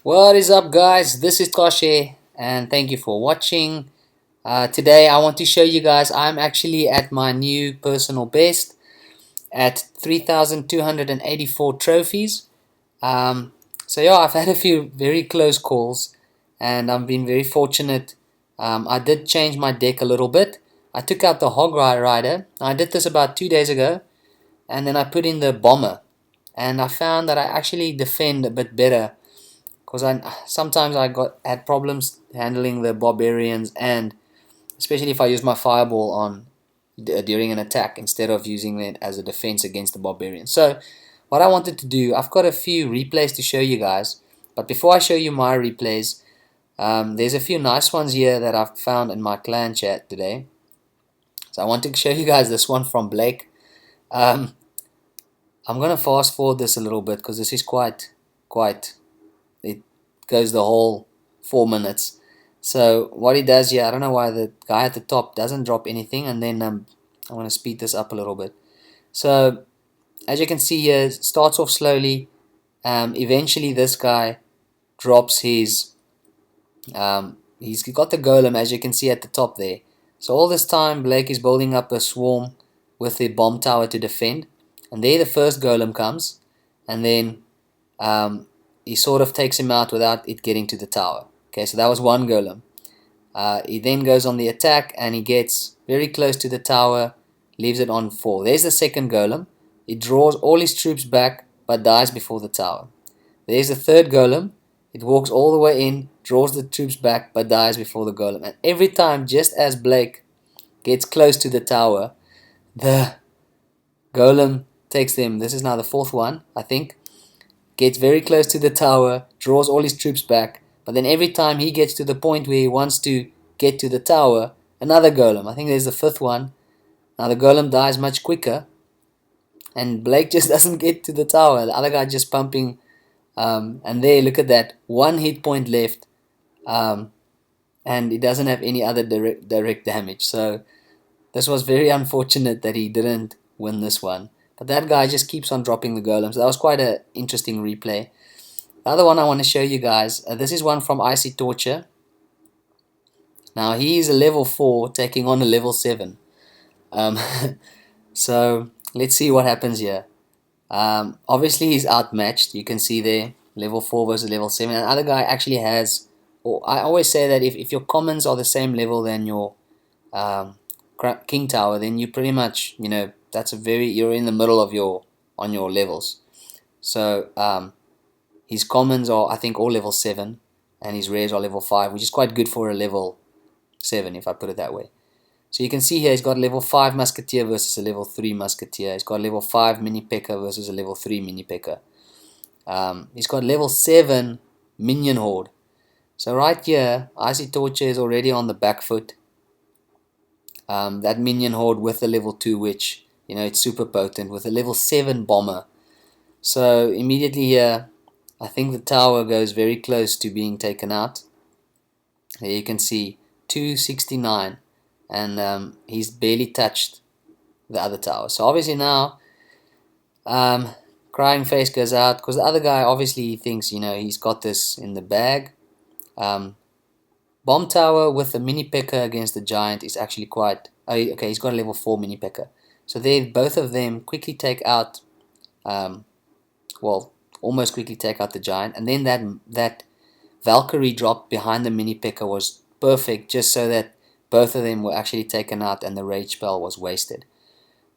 What is up, guys? This is Xaashe, and thank you for watching. Today I want to show you guys I'm actually at my new personal best at 3,284 trophies. So yeah, I've had a few very close calls and I've been very fortunate. I did change my deck a little bit. I took out the Hog Rider. I did this about 2 days ago, and then I put in the Bomber, and I found that I actually defend a bit better because I sometimes I got had problems handling the barbarians, and especially if I use my fireball on during an attack instead of using it as a defense against the barbarians. So what I wanted to do, I've got a few replays to show you guys, but before I show you my replays, there's a few nice ones here that I've found in my clan chat today. So I want to show you guys this one from Blake. um, I'm gonna fast forward this a little bit because this is quite it goes the whole 4 minutes. So what he does here, I don't know why the guy at the top doesn't drop anything, and then I want to speed this up a little bit. So as you can see here, it starts off slowly. Eventually this guy drops he's got the golem, as you can see at the top there. So all this time Blake is building up a swarm with the bomb tower to defend, and there the first golem comes, and then um, he sort of takes him out without it getting to the tower. Okay, so that was one golem. He then goes on the attack and he gets very close to the tower, leaves it on 4. There's the second golem. He draws all his troops back but dies before the tower. There's the third golem. It walks all the way in, draws the troops back but dies before the golem. And every time, just as Blake gets close to the tower, the golem takes them. This is now the fourth one, I think. Gets very close to the tower, draws all his troops back, but then every time he gets to the point where he wants to get to the tower, another golem, I think there's the fifth one, now the golem dies much quicker, and Blake just doesn't get to the tower, the other guy just pumping, and there, look at that, one hit point left, um, and he doesn't have any other direct damage, so this was very unfortunate that he didn't win this one. But that guy just keeps on dropping the golems. That was quite an interesting replay. The other one I want to show you guys, this is one from Icy Torture. Now he's a level 4 taking on a level 7. Um, so let's see what happens here. Obviously he's outmatched. You can see there, level 4 versus level 7. And the other guy actually has, or I always say that if your commons are the same level than your um, King Tower, then you pretty much, that's you're in the middle of on your levels. So his commons are, I think, all level 7, and his rares are level 5, which is quite good for a level 7, if I put it that way. So you can see here he's got level 5 Musketeer versus a level 3 Musketeer. He's got level 5 Mini P.E.K.K.A. versus a level 3 Mini P.E.K.K.A. He's got level 7 Minion Horde. So right here, Icy Torture is already on the back foot. That Minion Horde with the level 2 Witch, it's super potent, with a level 7 Bomber. So immediately here, I think the tower goes very close to being taken out. There you can see 269, and he's barely touched the other tower. So obviously now, crying face goes out, because the other guy obviously thinks, he's got this in the bag. Bomb tower with the mini P.E.K.K.A. against the giant is actually quite... okay, he's got a level 4 mini P.E.K.K.A. So they both of them quickly take out... well, almost quickly take out the giant, and then that Valkyrie drop behind the mini P.E.K.K.A. was perfect, just so that both of them were actually taken out and the rage spell was wasted.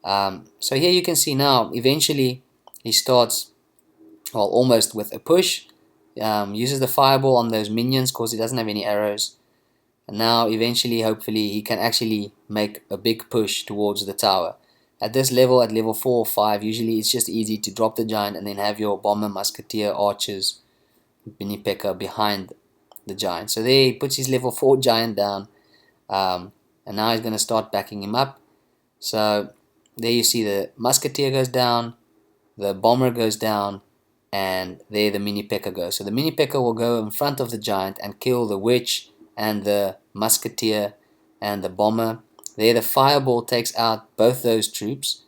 So here you can see now, eventually he starts, well, almost with a push, uses the fireball on those minions because he doesn't have any arrows, and now eventually, hopefully, he can actually make a big push towards the tower. At this level, at level 4 or 5, usually it's just easy to drop the giant and then have your bomber, musketeer, archers, mini P.E.K.K.A. behind the giant. So there he puts his level 4 giant down, and now he's going to start backing him up. So there you see the musketeer goes down, the bomber goes down, and there the mini P.E.K.K.A. goes. So the mini P.E.K.K.A. will go in front of the giant and kill the witch and the musketeer and the bomber. There the fireball takes out both those troops,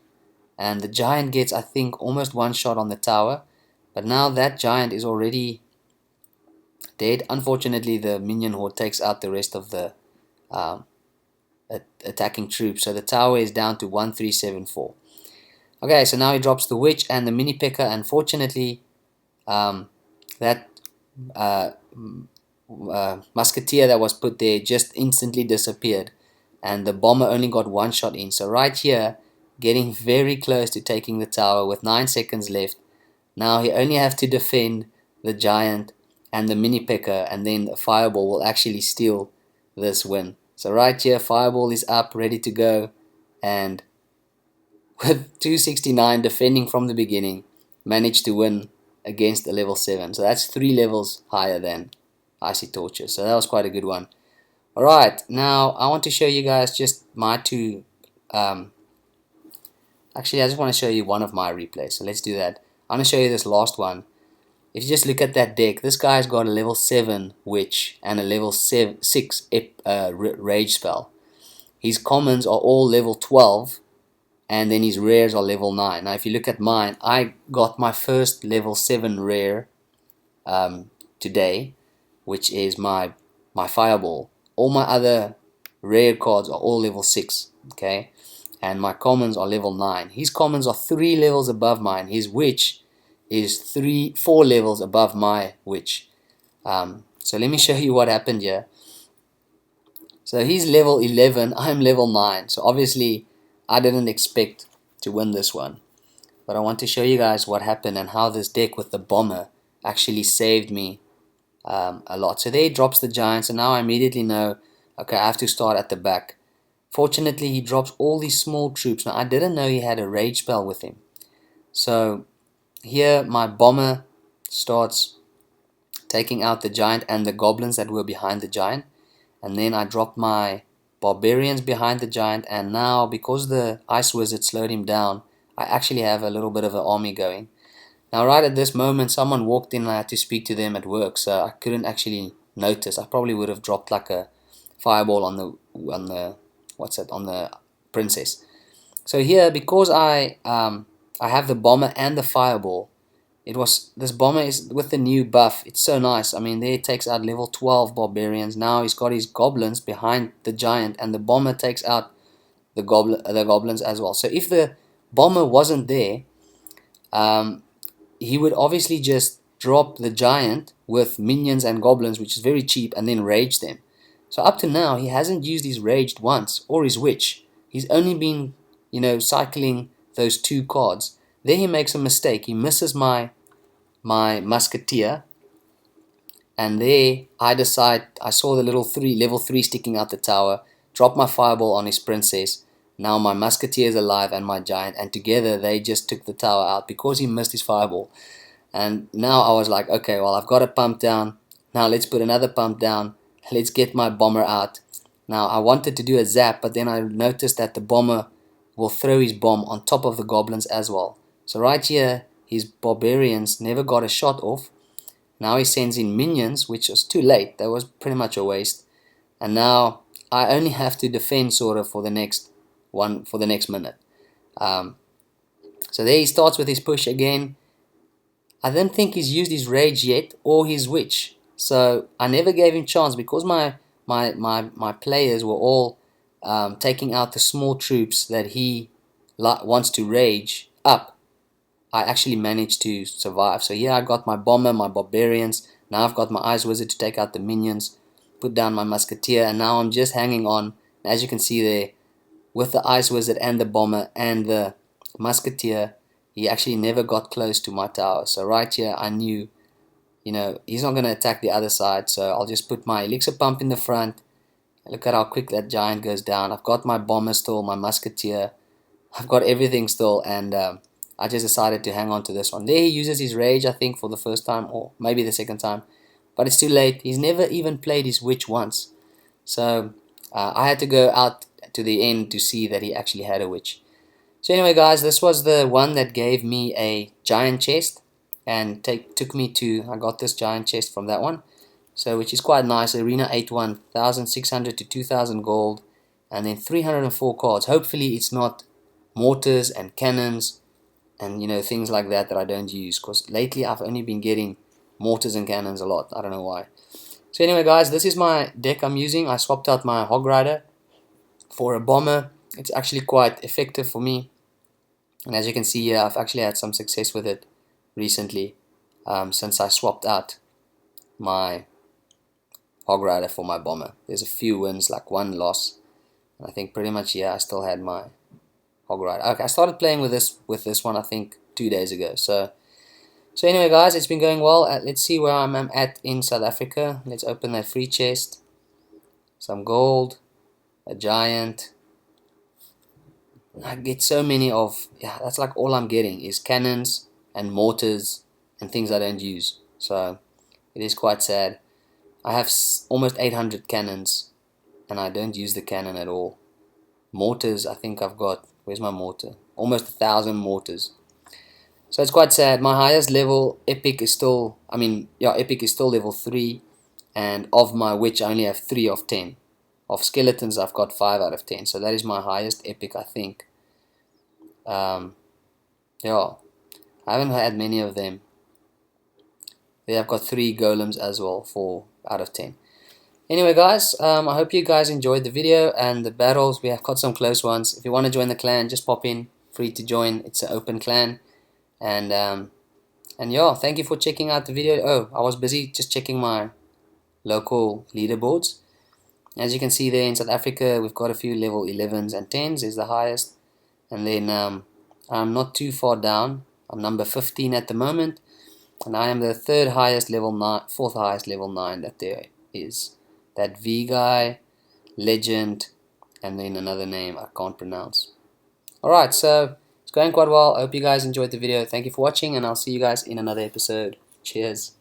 and the giant gets, I think, almost one shot on the tower. But now that giant is already dead. Unfortunately, the minion horde takes out the rest of the um, attacking troops, so the tower is down to 1374. Okay, so now he drops the witch and the mini P.E.K.K.A. Unfortunately, that uh, musketeer that was put there just instantly disappeared, and the bomber only got one shot in. So right here, getting very close to taking the tower with 9 seconds left. Now he only have to defend the giant and the mini P.E.K.K.A. and then the fireball will actually steal this win. So right here, fireball is up, ready to go, and with 269 defending from the beginning, managed to win against a level 7. So that's 3 levels higher than Icy Torches. So that was quite a good one. Alright, now I want to show you guys just my two... actually, I just want to show you one of my replays. So let's do that. I'm going to show you this last one. If you just look at that deck, this guy's got a level 7 Witch and a level 6 Rage spell. His commons are all level 12, and then his rares are level 9. Now if you look at mine, I got my first level 7 rare today, which is my fireball. All my other rare cards are all level 6, okay? And my commons are level 9. His commons are 3 levels above mine. His witch is 4 levels above my witch. So let me show you what happened here. So he's level 11, I'm level 9. So obviously I didn't expect to win this one. But I want to show you guys what happened and how this deck with the bomber actually saved me a lot. So there he drops the giant. So now I immediately know, okay, I have to start at the back. Fortunately, he drops all these small troops. Now I didn't know he had a rage spell with him. So here my bomber starts taking out the giant and the goblins that were behind the giant. And then I dropped my barbarians behind the giant, and now because the ice wizard slowed him down, I actually have a little bit of an army going. Now right at this moment someone walked in and I had to speak to them at work, so I couldn't actually notice. I probably would have dropped like a fireball on the princess. So here, because I have the bomber and the fireball, this bomber is with the new buff. It's so nice. I mean, there it takes out level 12 barbarians. Now he's got his goblins behind the giant, and the bomber takes out the goblins as well. So if the bomber wasn't there, he would obviously just drop the giant with minions and goblins, which is very cheap, and then rage them. So up to now, he hasn't used his raged once or his witch. He's only been, cycling those 2 cards. There he makes a mistake. He misses my musketeer, and there I saw the level 3 sticking out the tower, drop my fireball on his princess. Now my musketeer is alive and my giant, and together they just took the tower out because he missed his fireball. And now I was like, okay, well, I've got a pump down. Now let's put another pump down. Let's get my bomber out. Now I wanted to do a zap, but then I noticed that the bomber will throw his bomb on top of the goblins as well. So right here, his barbarians never got a shot off. Now he sends in minions, which was too late. That was pretty much a waste. And now I only have to defend sort of for the next minute. So there he starts with his push again. I don't think he's used his rage yet or his witch. So I never gave him chance because my players were all taking out the small troops that he wants to rage up. I actually managed to survive. So here I got my bomber, my barbarians. Now I've got my ice wizard to take out the minions, put down my musketeer, and now I'm just hanging on. As you can see there, with the ice wizard and the bomber and the musketeer, he actually never got close to my tower. So right here I knew, he's not going to attack the other side. So I'll just put my elixir pump in the front. Look at how quick that giant goes down. I've got my bomber still, my musketeer. I've got everything still, and I just decided to hang on to this one. There he uses his rage, I think, for the first time, or maybe the second time. But it's too late. He's never even played his witch once. So I had to go out to the end to see that he actually had a witch. So anyway, guys, this was the one that gave me a giant chest. And took me to, I got this giant chest from that one. So which is quite nice. Arena 8 1, 1,600 to 2,000 gold. And then 304 cards. Hopefully it's not mortars and cannons and things like that I don't use, because lately I've only been getting mortars and cannons a lot. I don't know why. So anyway, guys, this is my deck I'm using. I swapped out my Hog Rider for a bomber. It's actually quite effective for me, and as you can see here, I've actually had some success with it recently, since I swapped out my Hog Rider for my bomber. There's a few wins, like one loss, and I think pretty much I still had my Hog Rider. Okay, I started playing with this one I think 2 days ago. So anyway, guys, it's been going well. Let's see where I'm at in South Africa. Let's open that free chest. Some gold, a giant. I get so many of, that's like all I'm getting is cannons and mortars and things I don't use. So it is quite sad. I have almost 800 cannons and I don't use the cannon at all. Mortars, I think I've got, where's my mortar? Almost 1,000 mortars. So it's quite sad. My highest level epic is still, epic is still level 3, and of my witch I only have 3 of 10. Of skeletons I've got 5 out of 10. So that is my highest epic, I think. I haven't had many of them. There I've got 3 golems as well, 4 out of 10. Anyway, guys, I hope you guys enjoyed the video and the battles. We have got some close ones. If you want to join the clan, just pop in. Free to join. It's an open clan. And yeah, thank you for checking out the video. Oh, I was busy just checking my local leaderboards. As you can see there in South Africa, we've got a few level 11s and 10s is the highest. And then I'm not too far down. I'm number 15 at the moment. And I am the fourth highest level 9 that there is. That V guy, legend, and then another name I can't pronounce. Alright, so it's going quite well. I hope you guys enjoyed the video. Thank you for watching, and I'll see you guys in another episode. Cheers.